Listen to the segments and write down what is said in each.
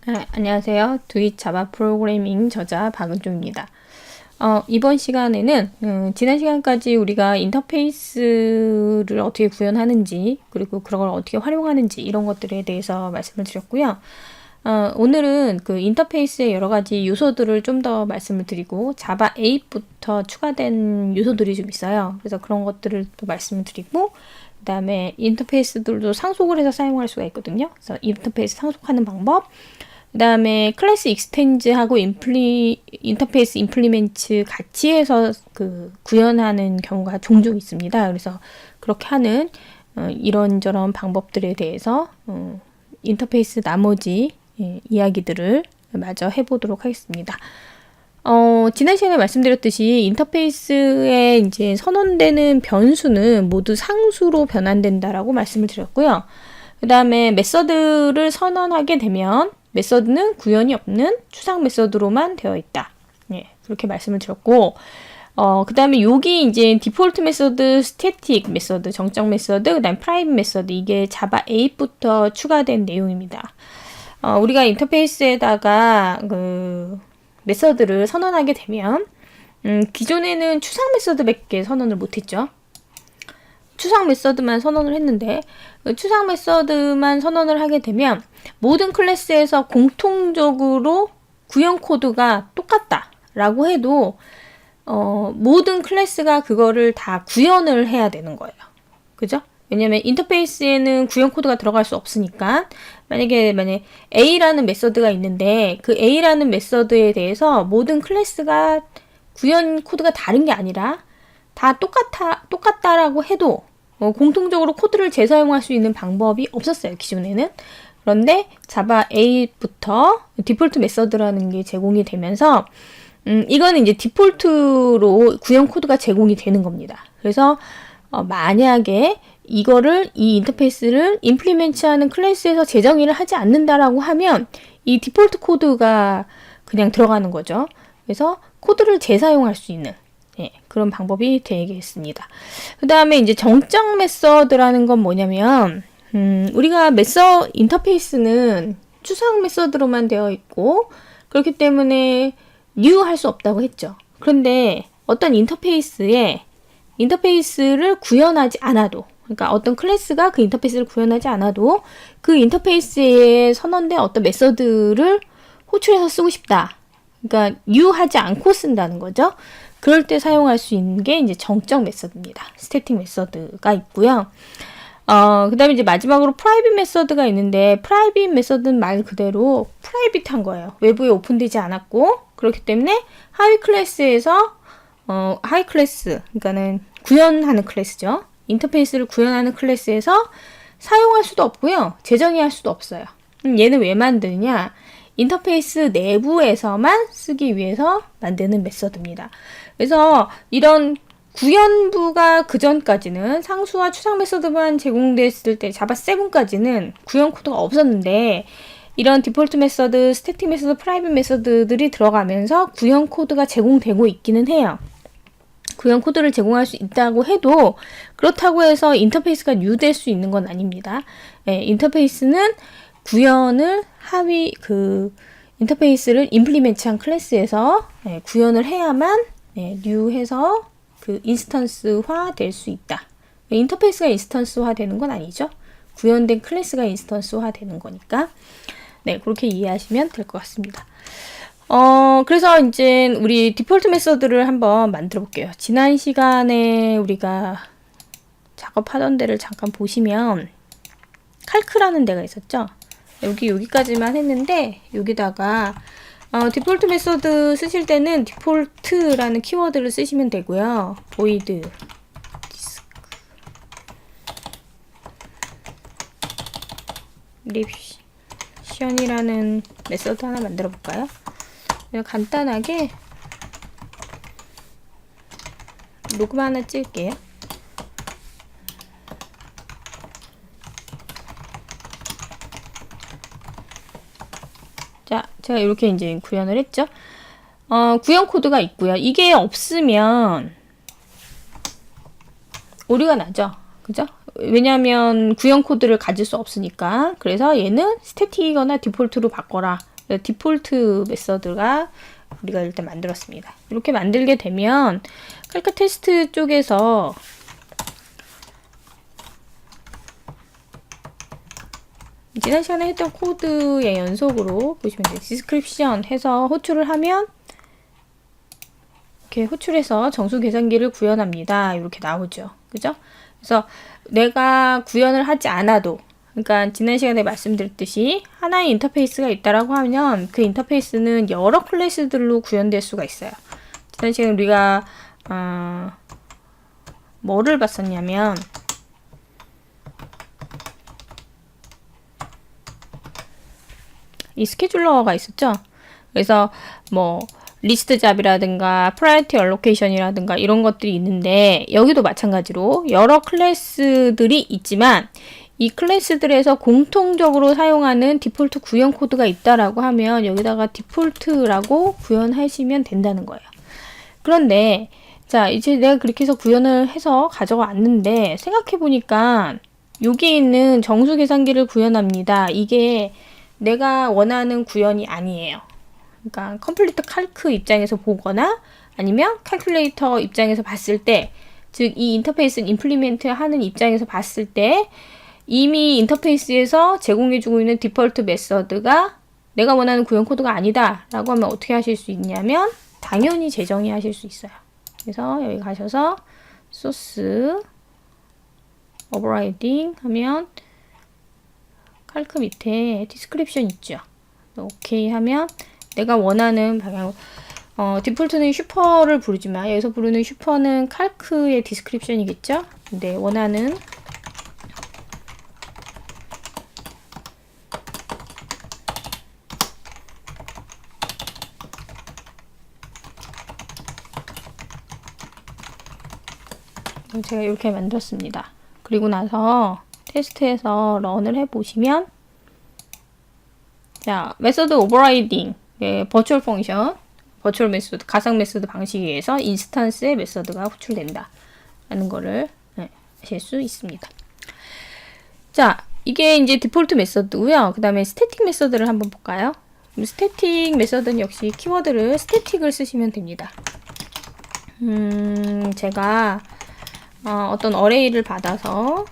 안녕하세요. 두잇 자바 프로그래밍 저자 박은종입니다. 이번 시간에는 지난 시간까지 우리가 인터페이스를 어떻게 구현하는지 그리고 그런 걸 어떻게 활용하는지 이런 것들에 대해서 말씀을 드렸고요. 오늘은 그 인터페이스의 여러 가지 요소들을 좀 더 말씀을 드리고 자바 8부터 추가된 요소들이 좀 있어요. 그래서 그런 것들을 또 말씀을 드리고 그 다음에 인터페이스들도 상속을 해서 사용할 수가 있거든요. 그래서 인터페이스 상속하는 방법, 그 다음에 클래스 익스텐즈하고 인터페이스 임플리멘트 같이 해서 그 구현하는 경우가 종종 있습니다. 그래서 그렇게 하는 이런저런 방법들에 대해서 인터페이스 나머지 이야기들을 마저 해보도록 하겠습니다. 지난 시간에 말씀드렸듯이 인터페이스에 이제 선언되는 변수는 모두 상수로 변환된다라고 말씀을 드렸고요. 그 다음에 메서드를 선언하게 되면 메서드는 구현이 없는 추상 메서드로만 되어 있다. 그렇게 말씀을 드렸고, 그 다음에 여기 이제 디폴트 메서드, 스태틱 메서드, 정적 메서드, 그 다음에 프라이빗 메서드, 이게 자바 8부터 추가된 내용입니다. 우리가 인터페이스에다가 그 메서드를 선언하게 되면, 기존에는 추상 메서드밖에 선언을 못했죠. 추상 메서드만 선언을 했는데 추상 메서드만 선언을 하게 되면 모든 클래스에서 공통적으로 구현 코드가 똑같다라고 해도 모든 클래스가 그거를 다 구현을 해야 되는 거예요. 그죠? 왜냐면 인터페이스에는 구현 코드가 들어갈 수 없으니까 만약에 A라는 메서드가 있는데 그 A라는 메서드에 대해서 모든 클래스가 구현 코드가 다른 게 아니라 다 똑같다라고 해도 공통적으로 코드를 재사용할 수 있는 방법이 없었어요, 기존에는. 그런데 자바 8부터 디폴트 메서드라는 게 제공이 되면서 이거는 이제 디폴트로 구현 코드가 제공이 되는 겁니다. 그래서 만약에 이 인터페이스를 임플리멘트하는 클래스에서 재정의를 하지 않는다라고 하면 이 디폴트 코드가 그냥 들어가는 거죠. 그래서 코드를 재사용할 수 있는 그런 방법이 되겠습니다. 그 다음에 이제 정적 메서드라는 건 뭐냐면, 우리가 인터페이스는 추상 메서드로만 되어 있고, 그렇기 때문에 new 할 수 없다고 했죠. 그런데 어떤 인터페이스를 구현하지 않아도, 그러니까 어떤 클래스가 그 인터페이스를 구현하지 않아도 그 인터페이스에 선언된 어떤 메서드를 호출해서 쓰고 싶다. 그러니까 new 하지 않고 쓴다는 거죠. 그럴 때 사용할 수 있는 게 이제 정적 메서드입니다. 스태틱 메서드가 있고요. 그 다음에 이제 마지막으로 프라이빗 메서드가 있는데, 프라이빗 메서드는 말 그대로 프라이빗한 거예요. 외부에 오픈되지 않았고, 그렇기 때문에 하위 클래스에서, 하위 클래스, 그러니까는 구현하는 클래스죠. 인터페이스를 구현하는 클래스에서 사용할 수도 없고요. 재정의할 수도 없어요. 얘는 왜 만드냐? 인터페이스 내부에서만 쓰기 위해서 만드는 메서드입니다. 그래서 이런 구현부가 그전까지는 상수와 추상 메서드만 제공됐을 때 자바 7까지는 구현 코드가 없었는데 이런 디폴트 메서드, 스태틱 메서드, 프라이빗 메서드들이 들어가면서 구현 코드가 제공되고 있기는 해요. 구현 코드를 제공할 수 있다고 해도 그렇다고 해서 인터페이스가 뉴될 수 있는 건 아닙니다. 인터페이스는 구현을 인터페이스를 임플리멘트한 클래스에서 구현을 해야만 뉴해서 그 인스턴스화 될 수 있다. 인터페이스가 인스턴스화 되는 건 아니죠. 구현된 클래스가 인스턴스화 되는 거니까. 그렇게 이해하시면 될 것 같습니다. 그래서 이제 우리 디폴트 메서드를 한번 만들어 볼게요. 지난 시간에 우리가 작업하던 데를 잠깐 보시면 칼크라는 데가 있었죠. 여기까지만 했는데 여기다가 디폴트 메서드 쓰실 때는 디폴트라는 키워드를 쓰시면 되고요. void description이라는 메서드 하나 만들어 볼까요? 그냥 간단하게 로그만 하나 찍을게요. 자, 제가 이렇게 이제 구현을 했죠. 구현 코드가 있고요. 이게 없으면 오류가 나죠. 그죠? 왜냐하면 구형 코드를 가질 수 없으니까. 그래서 얘는 스태틱이거나 디폴트로 바꿔라. 디폴트 메서드가 우리가 일단 만들었습니다. 이렇게 만들게 되면 칼카 테스트 쪽에서 지난 시간에 했던 코드의 연속으로 보시면 돼요. 디스크립션 해서 호출을 하면 이렇게 호출해서 정수 계산기를 구현합니다. 이렇게 나오죠. 그죠? 그래서 내가 구현을 하지 않아도, 그러니까 지난 시간에 말씀드렸듯이 하나의 인터페이스가 있다라고 하면 그 인터페이스는 여러 클래스들로 구현될 수가 있어요. 지난 시간에 우리가 뭐를 봤었냐면 이 스케줄러가 있었죠. 그래서 뭐 리스트 잡이라든가 프라이어티 얼로케이션이라든가 이런 것들이 있는데, 여기도 마찬가지로 여러 클래스들이 있지만 이 클래스들에서 공통적으로 사용하는 디폴트 구현 코드가 있다라고 하면 여기다가 디폴트라고 구현하시면 된다는 거예요. 그런데 자, 이제 내가 그렇게 해서 구현을 해서 가져왔는데 생각해 보니까 여기 있는 정수 계산기를 구현합니다. 이게 내가 원하는 구현이 아니에요. 그러니까 컴플리트 칼크 입장에서 보거나 아니면 칼큘레이터 입장에서 봤을 때, 즉 이 인터페이스 임플리멘트 하는 입장에서 봤을 때 이미 인터페이스에서 제공해주고 있는 디폴트 메서드가 내가 원하는 구현 코드가 아니다 라고 하면 어떻게 하실 수 있냐면 당연히 재정의 하실 수 있어요. 그래서 여기 가셔서 소스 오버라이딩 하면 칼크 밑에 디스크립션 있죠. 오케이 하면 내가 원하는 방향, 디폴트는 슈퍼를 부르지만 여기서 부르는 슈퍼는 칼크의 디스크립션이겠죠. 근데 원하는 제가 이렇게 만들었습니다. 그리고 나서 테스트해서 런을 해보시면, 자, 메서드 오버라이딩, 버추얼 펑션, 버추얼 메소드, 가상 메소드 방식에 의해서 인스턴스의 메소드가 호출된다 라는 거를 아실 수 있습니다. 자, 이게 이제 디폴트 메소드고요. 그 다음에 스태틱 메소드를 한번 볼까요? 스태틱 메소드는 역시 키워드를 스태틱을 쓰시면 됩니다. 제가 어떤 어레이를 받아서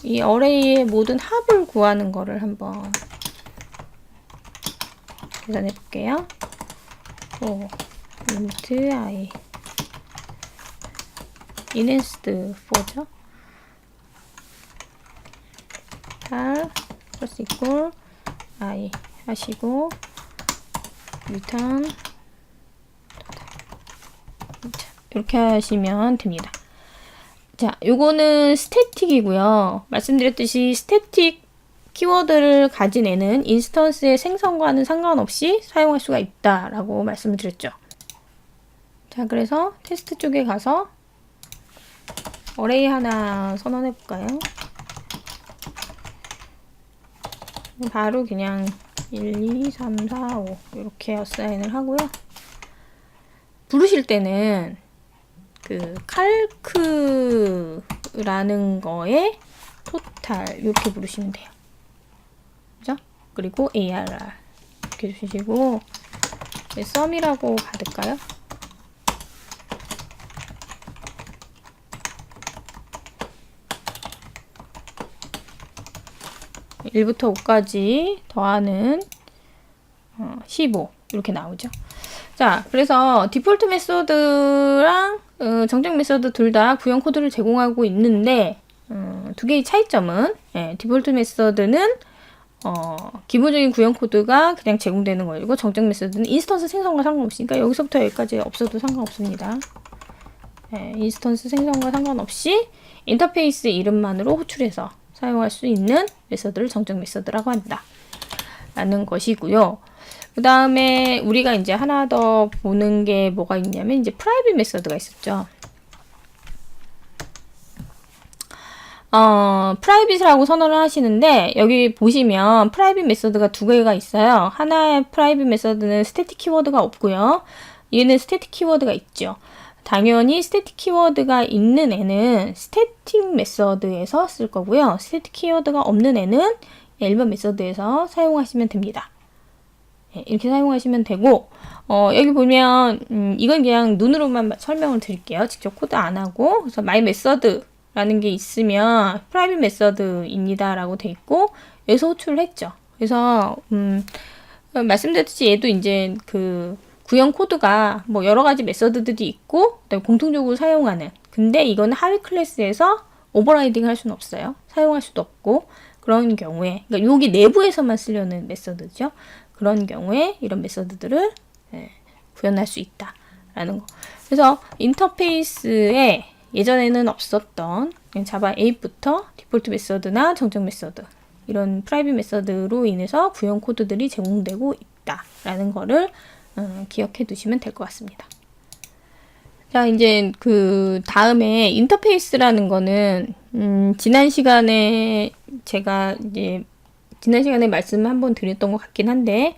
이 어레이의 모든 합을 구하는 거를 한번 계산해 볼게요. int i inst 4죠. 플러스 이퀄 i 하시고 return 이렇게 하시면 됩니다. 자, 요거는 스태틱이고요. 말씀드렸듯이 스태틱 키워드를 가진 애는 인스턴스의 생성과는 상관없이 사용할 수가 있다라고 말씀을 드렸죠. 자, 그래서 테스트 쪽에 가서 어레이 하나 선언해 볼까요? 바로 그냥 1, 2, 3, 4, 5 이렇게 어사인을 하고요. 부르실 때는 그 칼크라는 거에 토탈 이렇게 부르시면 돼요. 그죠? 그리고 ARR 이렇게 주시고 썸이라고 받을까요? (1부터 5까지) 더하는 15 이렇게 나오죠. 자, 그래서 디폴트 메소드랑 정적 메소드 둘 다 구형 코드를 제공하고 있는데 두 개의 차이점은, 디폴트 메소드는 기본적인 구형 코드가 그냥 제공되는 거이고, 정적 메소드는 인스턴스 생성과 상관없으니까 여기서부터 여기까지 없어도 상관없습니다. 인스턴스 생성과 상관없이 인터페이스 이름만으로 호출해서 사용할 수 있는 메소드를 정적 메소드라고 한다 라는 것이고요. 그 다음에 우리가 이제 하나 더 보는 게 뭐가 있냐면 이제 프라이빗 메소드가 있었죠. 프라이빗이라고 선언을 하시는데 여기 보시면 프라이빗 메소드가 두 개가 있어요. 하나의 프라이빗 메소드는 스태틱 키워드가 없고요. 얘는 스태틱 키워드가 있죠. 당연히 스태틱 키워드가 있는 애는 스태틱 메서드에서 쓸 거고요. 스태틱 키워드가 없는 애는 일반 메서드에서 사용하시면 됩니다. 이렇게 사용하시면 되고, 여기 보면 이건 그냥 눈으로만 설명을 드릴게요. 직접 코드 안 하고. 그래서 my method라는 게 있으면 private method입니다 라고 돼 있고, 여기서 호출을 했죠. 그래서 말씀드렸듯이 얘도 이제 그 구형 코드가 뭐 여러 가지 메서드들이 있고, 그다음에 공통적으로 사용하는. 근데 이건 하위 클래스에서 오버라이딩 할 수는 없어요. 사용할 수도 없고, 그런 경우에, 그러니까 여기 내부에서만 쓰려는 메서드죠. 그런 경우에 이런 메서드들을 구현할 수 있다라는 거. 그래서 인터페이스에 예전에는 없었던 자바 8부터 디폴트 메서드나 정적 메서드 이런 프라이빗 메서드로 인해서 구형 코드들이 제공되고 있다라는 거를 기억해 두시면 될 것 같습니다. 자, 이제 그 다음에 인터페이스라는 거는 지난 시간에 제가 이제 지난 시간에 말씀을 한번 드렸던 것 같긴 한데,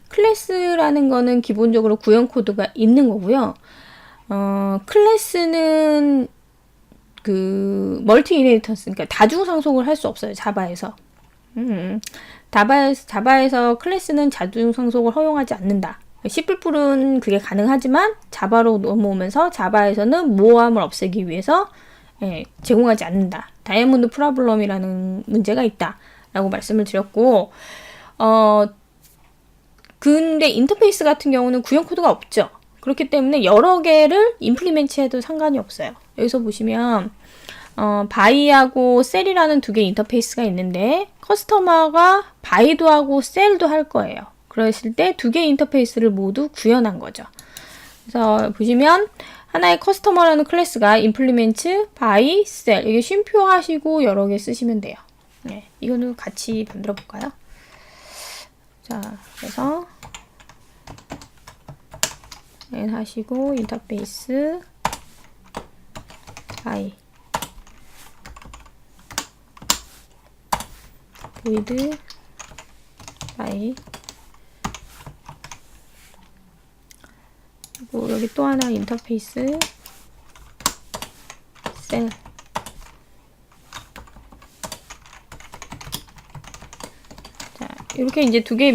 클래스라는 거는 기본적으로 구형 코드가 있는 거고요. 클래스는 그 멀티 이네리턴스, 그러니까 다중 상속을 할 수 없어요. 자바에서. 자바에서 클래스는 다중 상속을 허용하지 않는다. C++은 그게 가능하지만 자바로 넘어오면서 자바에서는 모호함을 없애기 위해서 제공하지 않는다. 다이아몬드 프로블럼이라는 문제가 있다 라고 말씀을 드렸고, 근데 인터페이스 같은 경우는 구형 코드가 없죠. 그렇기 때문에 여러 개를 임플리멘트 해도 상관이 없어요. 여기서 보시면 바이하고 셀이라는 두 개의 인터페이스가 있는데, 커스터머가 바이도 하고 셀도 할 거예요. 그러실 때 두 개의 인터페이스를 모두 구현한 거죠. 그래서 보시면 하나의 커스터머라는 클래스가 implement by cell, 이게 쉼표하시고 여러 개 쓰시면 돼요. 네, 이거는 같이 만들어 볼까요? 자, 그래서 n 하시고 인터페이스 by void by, 그리고 여기 또 하나 인터페이스 셀. 자, 이렇게 이제 두 개의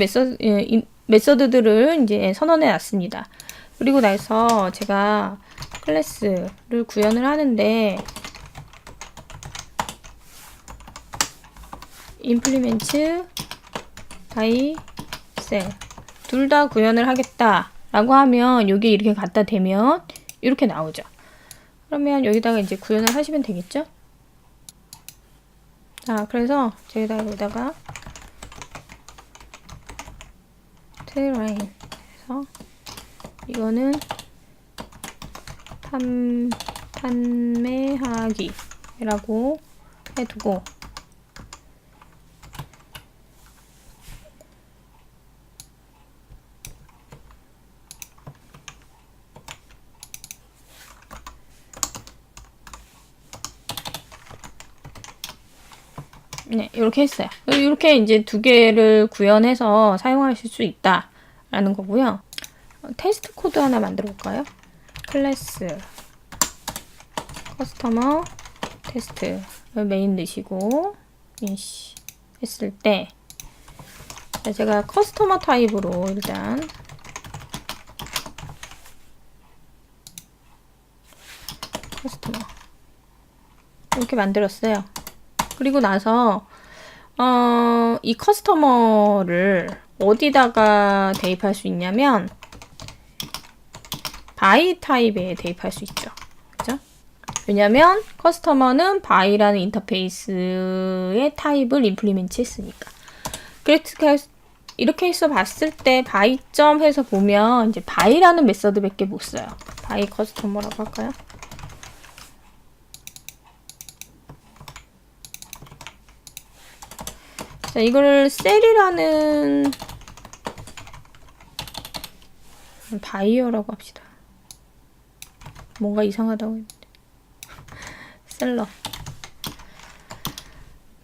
메서드들을 이제 선언해 놨습니다. 그리고 나서 제가 클래스를 구현을 하는데, implement by cell 둘 다 구현을 하겠다 라고 하면 여기 이렇게 갖다 대면 이렇게 나오죠. 그러면 여기다가 이제 구현을 하시면 되겠죠. 자, 그래서 제가 여기다가 트레인 해서 이거는 판매하기 라고 해두고, 네, 이렇게 했어요. 이렇게 이제 두 개를 구현해서 사용하실 수 있다라는 거고요. 테스트 코드 하나 만들어 볼까요? 클래스 커스터머 테스트 메인 넣으시고 인시 했을 때, 제가 커스터머 타입으로 일단 커스터머 이렇게 만들었어요. 그리고 나서 이 커스터머를 어디다가 대입할 수 있냐면 바이 타입에 대입할 수 있죠. 그죠? 왜냐면 커스터머는 바이라는 인터페이스의 타입을 임플리멘트 했으니까. 그래서 이렇게 해서 봤을 때 바이점 해서 보면 이제 바이라는 메서드밖에 못 써요. 바이 커스터머라고 할까요? 자, 이거를 셀이라는 바이어라고 합시다. 뭔가 이상하다고 했는데. 셀러.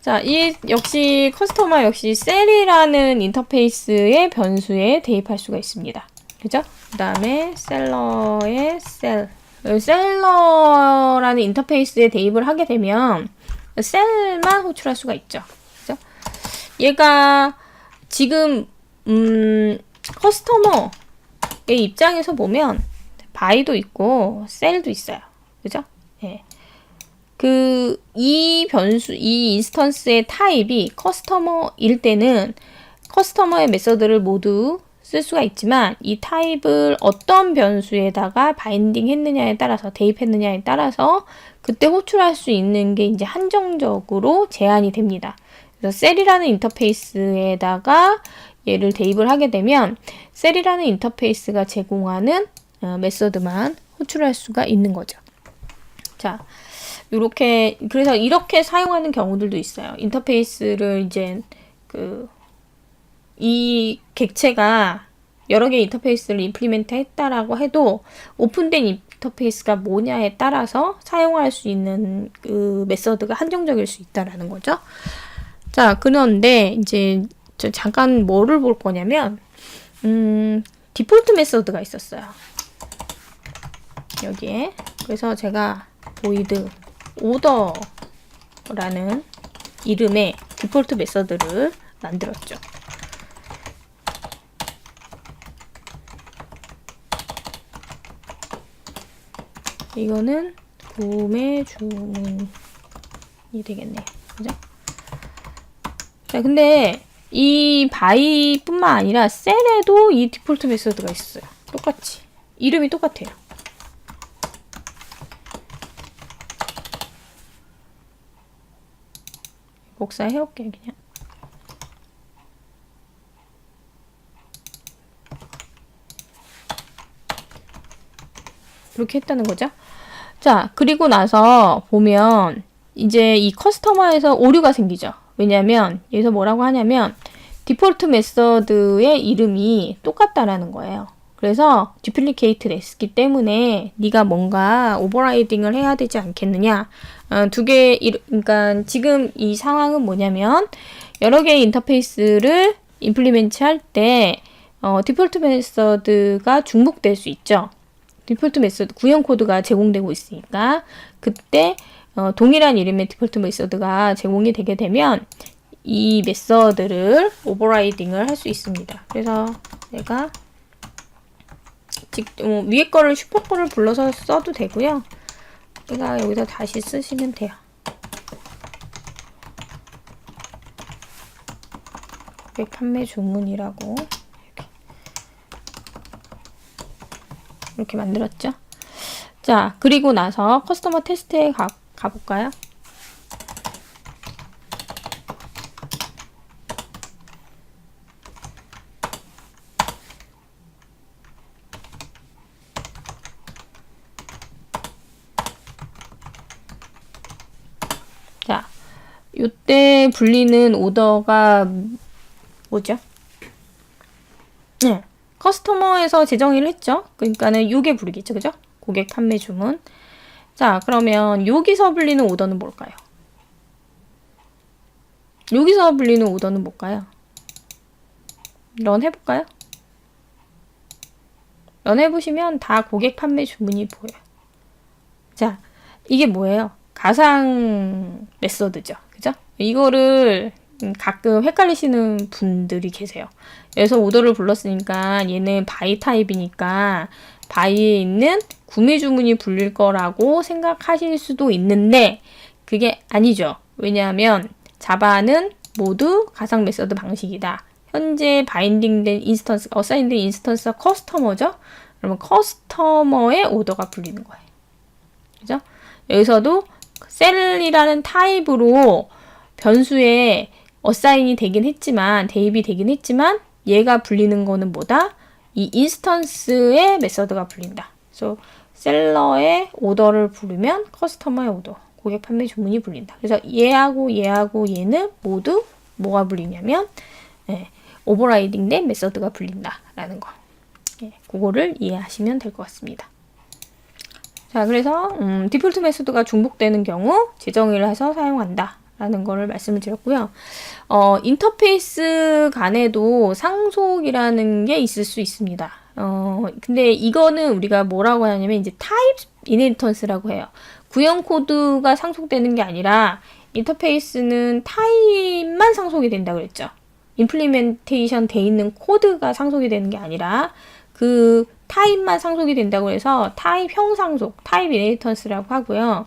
자, 이 역시 커스터머 역시 셀이라는 인터페이스의 변수에 대입할 수가 있습니다. 그죠? 그 다음에 셀러의 셀 셀러라는 인터페이스에 대입을 하게 되면 셀만 호출할 수가 있죠. 그죠? 얘가 지금 커스터머의 입장에서 보면 바이도 있고 셀도 있어요. 그죠? 예. 이 변수, 이 인스턴스의 타입이 커스터머일 때는 커스터머의 메서드를 모두 쓸 수가 있지만 이 타입을 어떤 변수에다가 바인딩 했느냐에 따라서 대입했느냐에 따라서 그때 호출할 수 있는 게 이제 한정적으로 제한이 됩니다. 그래서 셀이라는 인터페이스에다가 얘를 대입을 하게 되면 셀이라는 인터페이스가 제공하는 메서드만 호출할 수가 있는 거죠. 자, 그래서 이렇게 사용하는 경우들도 있어요. 인터페이스를 이제 이 객체가 여러 개의 인터페이스를 임플리멘트 했다라고 해도 오픈된 인터페이스가 뭐냐에 따라서 사용할 수 있는 그 메서드가 한정적일 수 있다라는 거죠. 자, 그런데 이제 잠깐 뭐를 볼 거냐면 디폴트 메서드가 있었어요. 여기에. 그래서 제가 void order라는 이름의 디폴트 메서드를 만들었죠. 이거는 구매 주문이 되겠네요. 그죠? 자, 근데 이 바이뿐만 아니라 셀에도 이 디폴트 메서드가 있어요. 똑같이. 이름이 똑같아요. 복사해올게요, 그냥. 이렇게 했다는 거죠. 자, 그리고 나서 보면 이제 이 커스터머에서 오류가 생기죠. 왜냐면 여기서 뭐라고 하냐면 디폴트 메서드의 이름이 똑같다라는 거예요. 그래서 듀플리케이트 됐기 때문에 네가 뭔가 오버라이딩을 해야 되지 않겠느냐. 그러니까 지금 이 상황은 뭐냐면 여러 개의 인터페이스를 임플리멘트 할 때 디폴트 메서드가 중복될 수 있죠. 디폴트 메서드 구형 코드가 제공되고 있으니까 그때 동일한 이름의 디폴트 메서드가 제공이 되게 되면 이 메서드를 오버라이딩을 할 수 있습니다. 그래서 내가 위에 거를 슈퍼 거를 불러서 써도 되고요. 내가 여기서 다시 쓰시면 돼요. 고객 판매 주문이라고 이렇게 만들었죠. 자, 그리고 나서 커스터머 테스트에 가볼까요? 자, 요때 불리는 오더가 뭐죠? 네. 커스터머에서 재정의를 했죠. 그러니까는 요게 부르겠죠. 그죠? 고객 판매 주문. 자, 그러면 여기서 불리는 오더는 뭘까요? 여기서 불리는 오더는 뭘까요? 런 해볼까요? 런 해보시면 다 고객 판매 주문이 보여요. 자, 이게 뭐예요? 가상 메서드죠. 그죠? 이거를 가끔 헷갈리시는 분들이 계세요. 그래서 오더를 불렀으니까 얘는 바이 타입이니까 바이에 있는 구매 주문이 불릴 거라고 생각하실 수도 있는데 그게 아니죠. 왜냐하면 자바는 모두 가상 메서드 방식이다. 현재 바인딩된 인스턴스, 어사인된 인스턴스가 커스터머죠. 그러면 커스터머의 오더가 불리는 거예요. 그죠? 여기서도 셀이라는 타입으로 변수에 어사인이 되긴 했지만, 대입이 되긴 했지만 얘가 불리는 거는 뭐다? 이 인스턴스의 메서드가 불린다. 그래서 셀러의 오더를 부르면 커스터머의 오더, 고객 판매 주문이 불린다. 그래서 얘하고 얘는 모두 뭐가 불리냐면 오버라이딩 된 메서드가 불린다라는 거. 그거를 이해하시면 될 것 같습니다. 자, 그래서 디폴트 메소드가 중복되는 경우 재정의를 해서 사용한다 라는 거를 말씀을 드렸고요. 인터페이스 간에도 상속이라는 게 있을 수 있습니다. 근데 이거는 우리가 뭐라고 하냐면 이제 타입 이네리턴스라고 해요. 구형 코드가 상속되는 게 아니라 인터페이스는 타입만 상속이 된다고 그랬죠. 임플리멘테이션 돼 있는 코드가 상속이 되는 게 아니라 그 타입만 상속이 된다고 해서 타입형 상속, 타입 이네리턴스라고 하고요.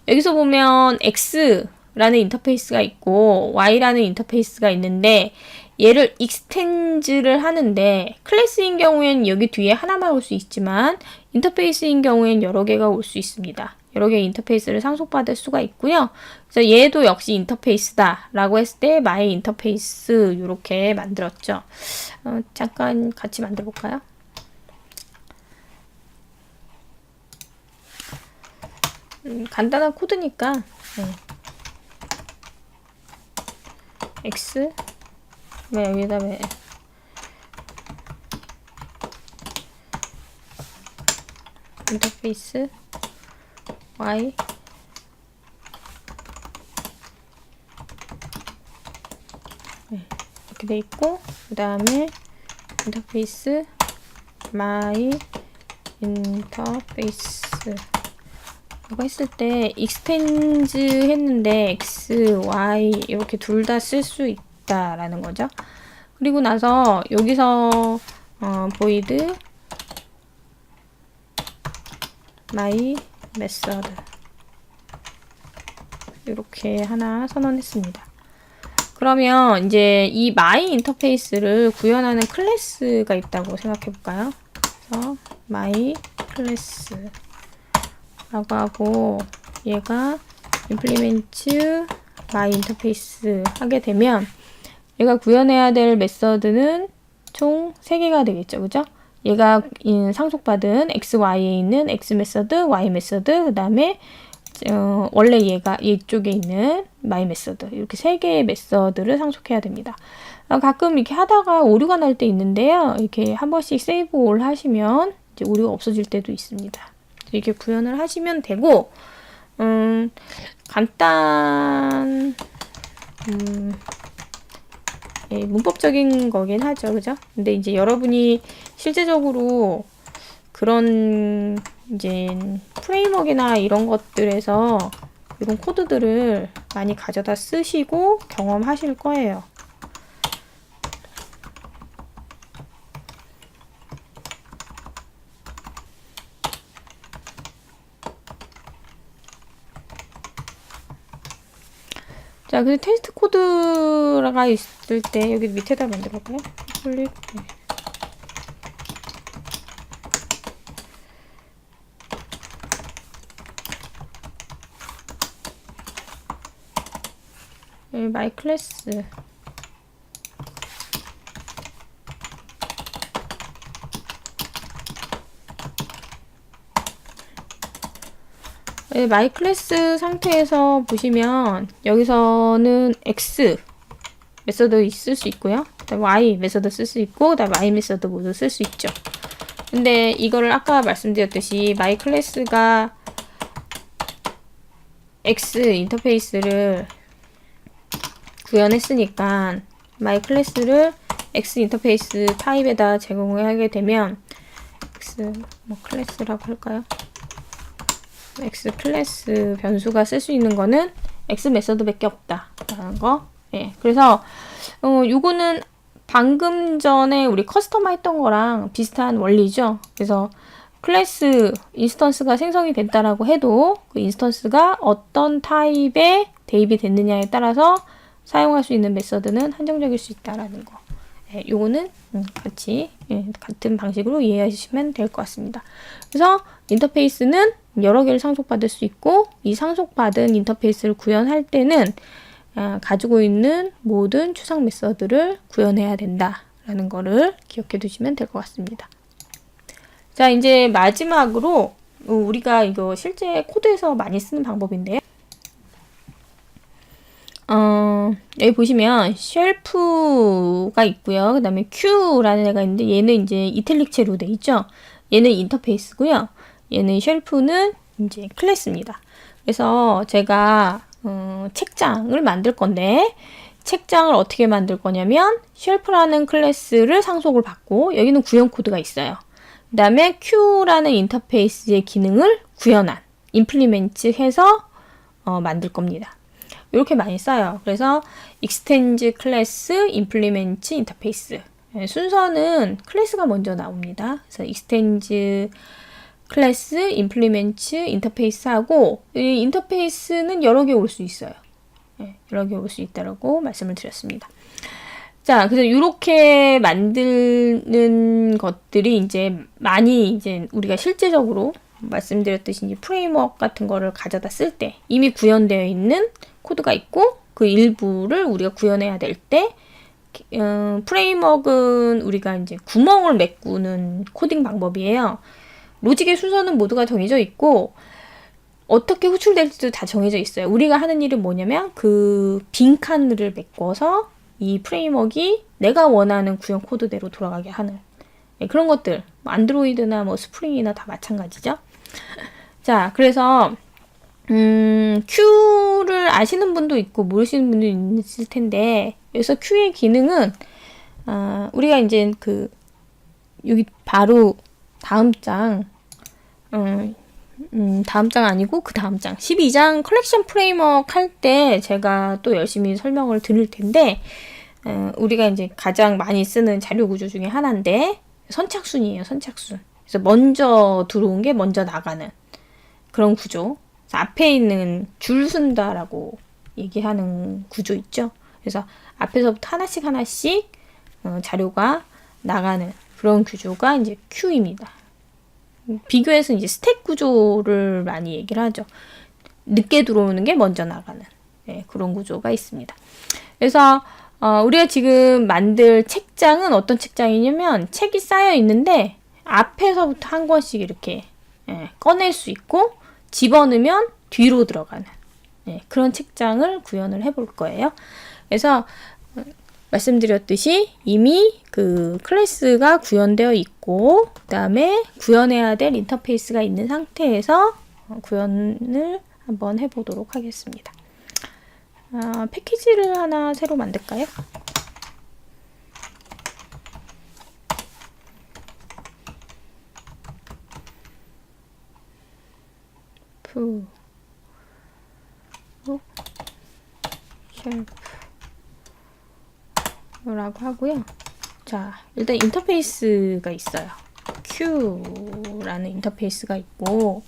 여기서 보면 X라는 인터페이스가 있고 Y라는 인터페이스가 있는데 얘를 익스텐즈를 하는데 클래스인 경우에는 여기 뒤에 하나만 올 수 있지만 인터페이스인 경우에는 여러 개가 올 수 있습니다. 여러 개의 인터페이스를 상속받을 수가 있고요. 그래서 얘도 역시 인터페이스다 라고 했을 때 my 인터페이스 이렇게 만들었죠. 잠깐 같이 만들어 볼까요? 간단한 코드니까 X 왜 여기다 왜 인터페이스 Y 이렇게 돼 있고 그 다음에 인터페이스 my 인터페이스 이거 했을 때 익스텐즈 했는데 X, Y 이렇게 둘 다 쓸 수 있다라는 거죠. 그리고 나서 여기서 void my method 이렇게 하나 선언했습니다. 그러면 이제 이 my 인터페이스를 구현하는 클래스가 있다고 생각해 볼까요? 그래서 my 클래스 라고 하고 얘가 implement my 인터페이스 하게 되면 얘가 구현해야 될 메서드는 총 3개가 되겠죠. 그죠? 얘가 상속받은 XY에 있는 X 메서드, Y 메서드, 그 다음에 원래 얘가 이쪽에 있는 my 메서드 이렇게 3개의 메서드를 상속해야 됩니다. 가끔 이렇게 하다가 오류가 날 때 있는데요. 이렇게 한 번씩 세이브 올 하시면 이제 오류가 없어질 때도 있습니다. 이렇게 구현을 하시면 되고 간단 문법적인 거긴 하죠. 그죠? 근데 이제 여러분이 실제적으로 그런 이제 프레임워크나 이런 것들에서 이런 코드들을 많이 가져다 쓰시고 경험하실 거예요. 자, 그래서 테스트 코드가 있을 때 여기 밑에다 만들어볼까요? 클릭. 네. 마이 클래스. 네, 마이 클래스 상태에서 보시면 여기서는 X 메서드 쓸 수 있고요. 그다음에 Y 메서드 쓸 수 있고 그다음에 Y 메서드 모두 쓸 수 있죠. 근데 이거를 아까 말씀드렸듯이 마이 클래스가 X 인터페이스를 구현했으니까 마이 클래스를 X 인터페이스 타입에다 제공을 하게 되면 X 뭐 클래스라고 할까요? X 클래스 변수가 쓸 수 있는 거는 X 메서드밖에 없다라는 거. 예. 그래서 요거는 방금 전에 우리 커스터마 했던 거랑 비슷한 원리죠. 그래서 클래스 인스턴스가 생성이 됐다라고 해도 그 인스턴스가 어떤 타입에 대입이 됐느냐에 따라서 사용할 수 있는 메서드는 한정적일 수 있다라는 거. 예, 요거는 같이 같은 방식으로 이해하시면 될 것 같습니다. 그래서 인터페이스는 여러 개를 상속받을 수 있고 이 상속받은 인터페이스를 구현할 때는 가지고 있는 모든 추상 메서드를 구현해야 된다라는 거를 기억해 두시면 될 것 같습니다. 자, 이제 마지막으로 우리가 이거 실제 코드에서 많이 쓰는 방법인데요. 여기 보시면 쉘프가 있고요. 그 다음에 Q라는 애가 있는데 얘는 이제 이탈릭체로 돼 있죠. 얘는 인터페이스고요. 얘는 쉘프는 이제 클래스입니다. 그래서 제가 책장을 만들 건데 책장을 어떻게 만들 거냐면 쉘프라는 클래스를 상속을 받고 여기는 구현 코드가 있어요. 그 다음에 Q라는 인터페이스의 기능을 구현한 임플리멘트 해서 만들 겁니다. 이렇게 많이 써요. 그래서 extend 클래스, implement 인터페이스. 순서는 클래스가 먼저 나옵니다. 그래서 extend 클래스, implement 인터페이스 하고 이 인터페이스는 여러 개 올 수 있어요. 여러 개 올 수 있다라고 말씀을 드렸습니다. 자, 그래서 이렇게 만드는 것들이 이제 많이 이제 우리가 실제적으로 말씀드렸듯이 이제 프레임워크 같은 거를 가져다 쓸 때 이미 구현되어 있는 코드가 있고 그 일부를 우리가 구현해야 될 때 프레임워크는 우리가 이제 구멍을 메꾸는 코딩 방법이에요. 로직의 순서는 모두가 정해져 있고 어떻게 호출될지도 다 정해져 있어요. 우리가 하는 일은 뭐냐면 그 빈칸을 메꿔서 이 프레임워크가 내가 원하는 구현 코드대로 돌아가게 하는 그런 것들. 안드로이드나 뭐 스프링이나 다 마찬가지죠. 자, 그래서 Q를 아시는 분도 있고 모르시는 분도 있을 텐데 여기서 Q의 기능은 우리가 이제 그 여기 바로 다음 장 다음 장 아니고 그 다음 장 12장 컬렉션 프레임워크 할 때 제가 또 열심히 설명을 드릴 텐데 우리가 이제 가장 많이 쓰는 자료 구조 중에 하나인데 선착순이에요. 선착순. 그래서 먼저 들어온 게 먼저 나가는 그런 구조. 앞에 있는 줄 쓴다라고 얘기하는 구조 있죠. 그래서 앞에서부터 하나씩 하나씩 자료가 나가는 그런 구조가 이제 Q입니다. 비교해서 이제 스택 구조를 많이 얘기를 하죠. 늦게 들어오는 게 먼저 나가는 그런 구조가 있습니다. 그래서 우리가 지금 만들 책장은 어떤 책장이냐면 책이 쌓여 있는데 앞에서부터 한 권씩 이렇게 꺼낼 수 있고 집어넣으면 뒤로 들어가는 그런 책장을 구현을 해볼 거예요. 그래서 말씀드렸듯이 이미 그 클래스가 구현되어 있고 그 다음에 구현해야 될 인터페이스가 있는 상태에서 구현을 한번 해보도록 하겠습니다. 패키지를 하나 새로 만들까요? 쉘프라고 하고요. 자, 일단 인터페이스가 있어요. Q라는 인터페이스가 있고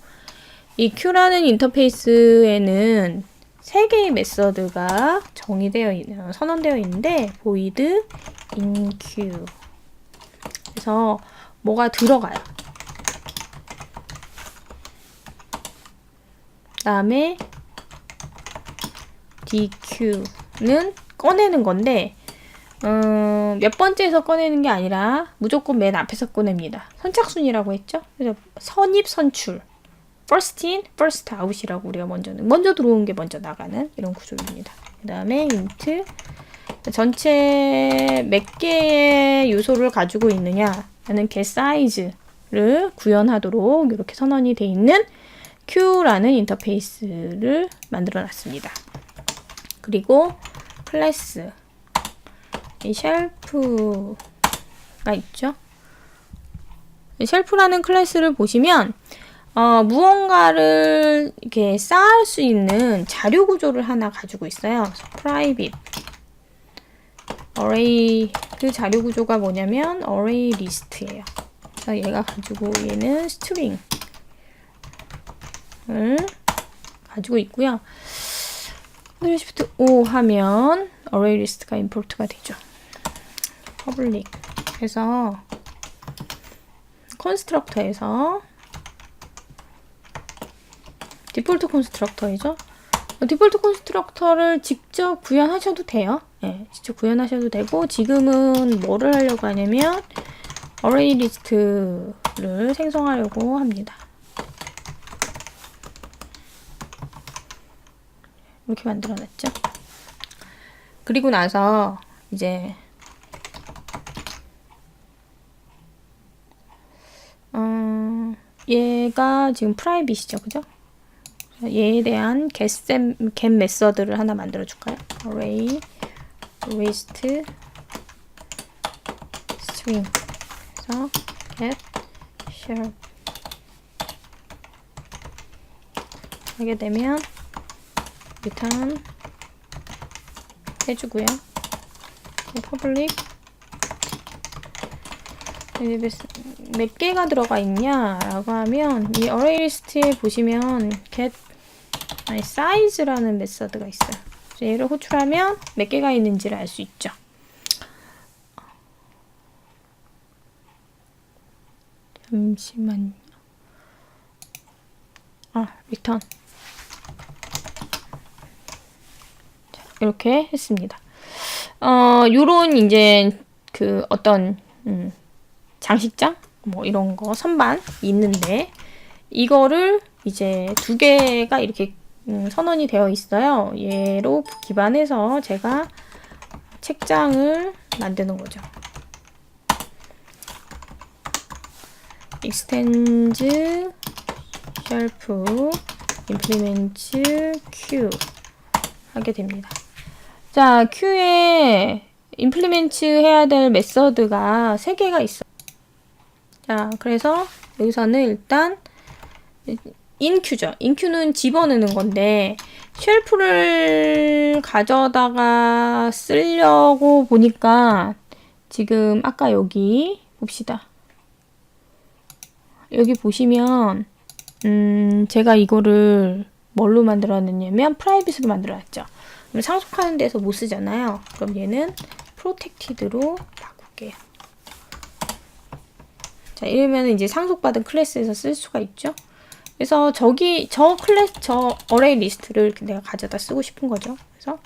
이 Q라는 인터페이스에는 세 개의 메서드가 선언되어 있는데 void in Q 그래서 뭐가 들어가요. 그 다음에 DQ는 꺼내는 건데 몇 번째에서 꺼내는 게 아니라 무조건 맨 앞에서 꺼냅니다. 선착순이라고 했죠? 그래서 선입 선출 first in, first out이라고 우리가 먼저 들어온 게 먼저 나가는 이런 구조입니다. 그 다음에 int 전체 몇 개의 요소를 가지고 있느냐라는 get size를 구현하도록 이렇게 선언이 돼 있는 Q라는 인터페이스를 만들어 놨습니다. 그리고 클래스 이 쉘프가 있죠. 쉘프라는 클래스를 보시면 무언가를 이렇게 쌓을 수 있는 자료 구조를 하나 가지고 있어요. private array 그 자료 구조가 뭐냐면 array list예요. 그래서 얘가 가지고 얘는 string을 가지고 있고요. Shift O 하면 array list가 import가 되죠. public 해서 컨스트럭터에서 디폴트 컨스트럭터이죠. 디폴트 컨스트럭터를 직접 구현하셔도 돼요. 직접 구현하셔도 되고 지금은 뭐를 하려고 하냐면 array list를 생성하려고 합니다. 이렇게 만들어 놨죠. 그리고 나서 이제 얘가 지금 프라이빗이죠. 그죠? 얘에 대한 get 메서드를 하나 만들어 줄까요? array list string. 그래서 get sharp 하게 되면 return 해주고요. public 몇 개가 들어가 있냐라고 하면 이 array 리스트에 보시면 size라는 메서드가 있어요. 얘를 호출하면 몇 개가 있는지를 알 수 있죠. 잠시만요. return. 자, 이렇게 했습니다. 요런 이제 그 어떤 장식장 뭐 이런 거 선반 있는데 이거를 이제 두 개가 이렇게 선언이 되어 있어요. 얘로 기반해서 제가 책장을 만드는 거죠. extends shelf implements queue 하게 됩니다. 자, queue에 implement 해야 될 메서드가 3개가 있어요. 자, 그래서 여기서는 일단 inqueu죠. inqueu는 집어넣는 건데 쉘프를 가져다가 쓰려고 보니까 지금 아까 여기 봅시다. 여기 보시면 제가 이거를 뭘로 만들어놨냐면 프라이빗으로 만들어놨죠. 그럼 상속하는 데서 못 쓰잖아요. 그럼 얘는 프로텍티드로 바꿀게요. 자, 이러면 이제 상속받은 클래스에서 쓸 수가 있죠. 그래서 저 어레이 리스트를 내가 가져다 쓰고 싶은 거죠. 그래서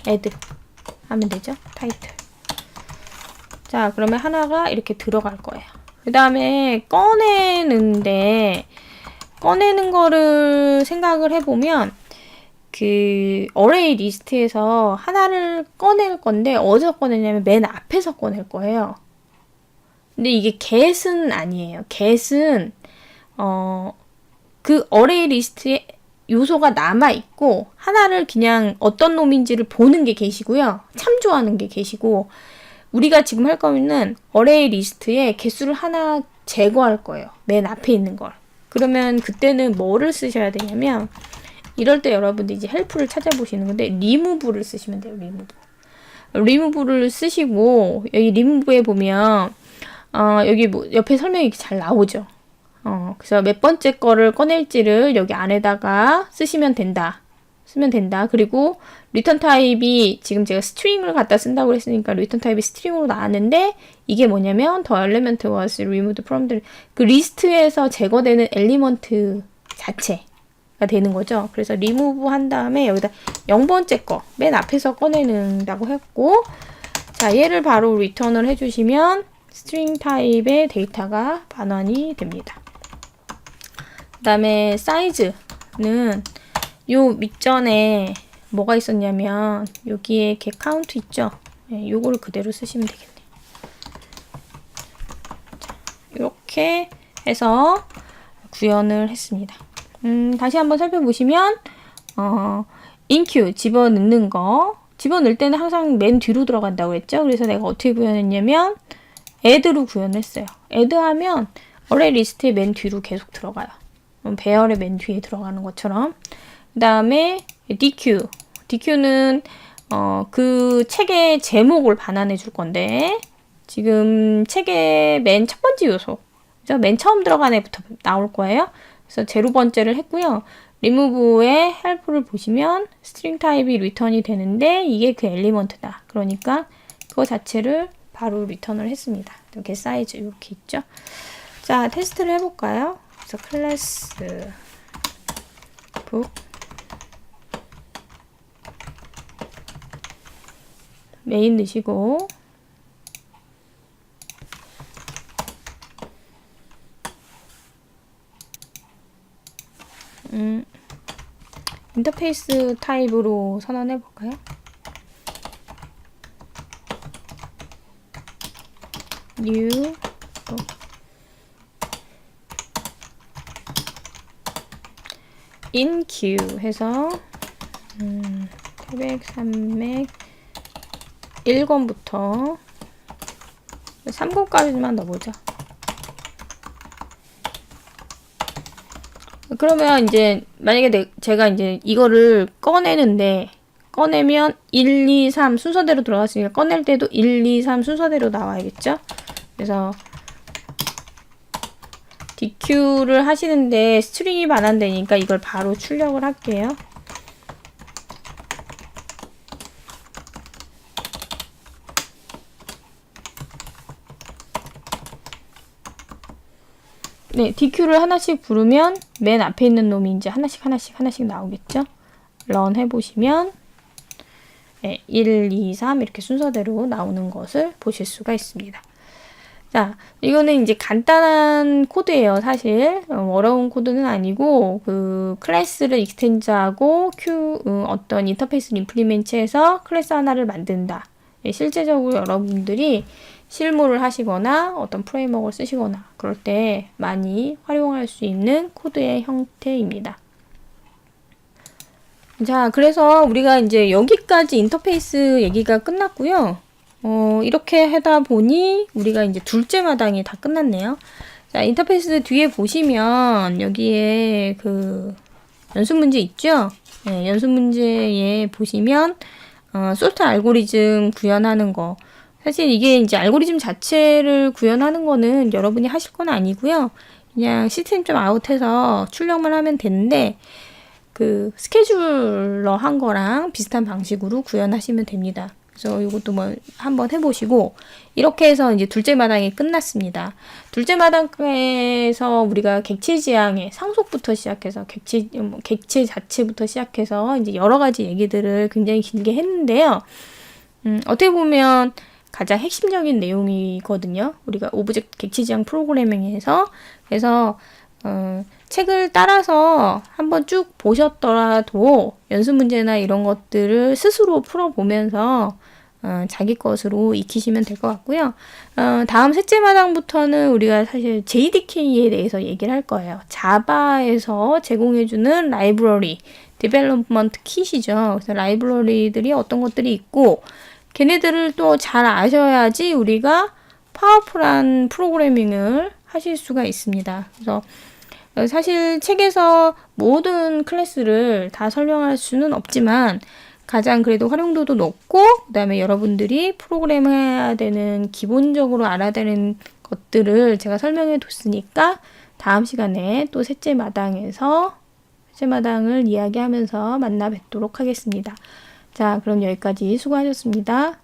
add 하면 되죠. 타이틀. 자, 그러면 하나가 이렇게 들어갈 거예요. 그 다음에 꺼내는 거를 생각을 해보면 그 어레이 리스트에서 하나를 꺼낼 건데 어디서 꺼내냐면 맨 앞에서 꺼낼 거예요. 근데 이게 get은 아니에요. get은 그 어레이 리스트에 요소가 남아있고 하나를 그냥 어떤 놈인지를 보는 게 get이고요. 참조하는 게 get이고 우리가 지금 할 거는 어레이 리스트에 개수를 하나 제거할 거예요. 맨 앞에 있는 걸. 그러면 그때는 뭐를 쓰셔야 되냐면 이럴 때 여러분들 이제 헬프를 찾아보시는 건데 remove를 쓰시면 돼요. remove를 쓰시고 여기 remove에 보면 여기 뭐 옆에 설명이 잘 나오죠. 그래서 몇 번째 거를 꺼낼지를 여기 안에다가 쓰면 된다. 그리고 리턴 타입이 지금 제가 스트링을 갖다 쓴다고 했으니까 리턴 타입이 스트링으로 나왔는데 이게 뭐냐면 the element was removed from the 그 리스트에서 제거되는 엘리먼트 자체가 되는 거죠. 그래서 remove 한 다음에 여기다 0번째 거 맨 앞에서 꺼내는다고 했고 자 얘를 바로 리턴을 해주시면 스트링 타입의 데이터가 반환이 됩니다. 그 다음에 사이즈는 요 밑전에 뭐가 있었냐면 여기에 get count 있죠? 네, 요거를 그대로 쓰시면 되겠네요. 자, 이렇게 해서 구현을 했습니다. 다시 한번 살펴보시면 inqueue 집어넣는 거 집어넣을 때는 항상 맨 뒤로 들어간다고 했죠? 그래서 내가 어떻게 구현했냐면 add로 구현했어요. add 하면 array 리스트의 맨 뒤로 계속 들어가요. 배열의 맨 뒤에 들어가는 것처럼 그 다음에 DQ는 그 책의 제목을 반환해 줄 건데 지금 책의 맨 첫 번째 요소 그래서 맨 처음 들어간 애부터 나올 거예요. 그래서 0번째를 했고요. remove의 help를 보시면 string 타입이 리턴이 되는데 이게 그 엘리먼트다. 그러니까 그거 자체를 바로 리턴을 했습니다. 이렇게 사이즈 이렇게 있죠. 자, 테스트를 해볼까요? 그래서 클래스 book 메인 넣으시고 인터페이스 타입으로 선언해 볼까요? new in queue 해서 태백 3맥 1권부터 3권까지만 넣어보자. 그러면 이제 만약에 제가 이제 이거를 꺼내면 1, 2, 3 순서대로 들어갔으니까 꺼낼 때도 1, 2, 3 순서대로 나와야겠죠? 그래서 DQ를 하시는데 스트링이 반환되니까 이걸 바로 출력을 할게요. 네, DQ를 하나씩 부르면 맨 앞에 있는 놈이 이제 하나씩 나오겠죠? 런 해보시면 네, 1, 2, 3 이렇게 순서대로 나오는 것을 보실 수가 있습니다. 자, 이거는 이제 간단한 코드예요, 사실. 어려운 코드는 아니고, 클래스를 익스텐드하고, 어떤 인터페이스를 임플리멘트해서 클래스 하나를 만든다. 예, 실제적으로 여러분들이 실무를 하시거나, 어떤 프레임워크를 쓰시거나, 그럴 때 많이 활용할 수 있는 코드의 형태입니다. 자, 그래서 우리가 이제 여기까지 인터페이스 얘기가 끝났고요. 이렇게 하다 보니 우리가 이제 둘째 마당이 다 끝났네요. 자, 인터페이스 뒤에 보시면 여기에 연습 문제 있죠? 네, 연습 문제에 보시면 솔트 알고리즘 구현하는 거. 사실 이게 이제 알고리즘 자체를 구현하는 거는 여러분이 하실 건 아니고요. 그냥 시스템 좀 아웃해서 출력만 하면 되는데 스케줄러 한 거랑 비슷한 방식으로 구현하시면 됩니다. 그래서 이것도 한번 해보시고, 이렇게 해서 이제 둘째 마당이 끝났습니다. 둘째 마당에서 우리가 객체 지향의 상속부터 시작해서 객체 자체부터 시작해서 이제 여러 가지 얘기들을 굉장히 길게 했는데요. 어떻게 보면 가장 핵심적인 내용이거든요. 우리가 오브젝트 객체 지향 프로그래밍에서. 그래서 책을 따라서 한번 쭉 보셨더라도 연습 문제나 이런 것들을 스스로 풀어보면서 자기 것으로 익히시면 될 것 같고요. 다음 셋째 마당부터는 우리가 사실 JDK에 대해서 얘기를 할 거예요. 자바에서 제공해주는 라이브러리, 디벨롭먼트 킷이죠. 그래서 라이브러리들이 어떤 것들이 있고, 걔네들을 또 잘 아셔야지 우리가 파워풀한 프로그래밍을 하실 수가 있습니다. 그래서 사실 책에서 모든 클래스를 다 설명할 수는 없지만 가장 그래도 활용도도 높고, 그 다음에 여러분들이 프로그램 해야 되는 기본적으로 알아야 되는 것들을 제가 설명해 뒀으니까 다음 시간에 또 셋째 마당을 이야기하면서 만나 뵙도록 하겠습니다. 자, 그럼 여기까지 수고하셨습니다.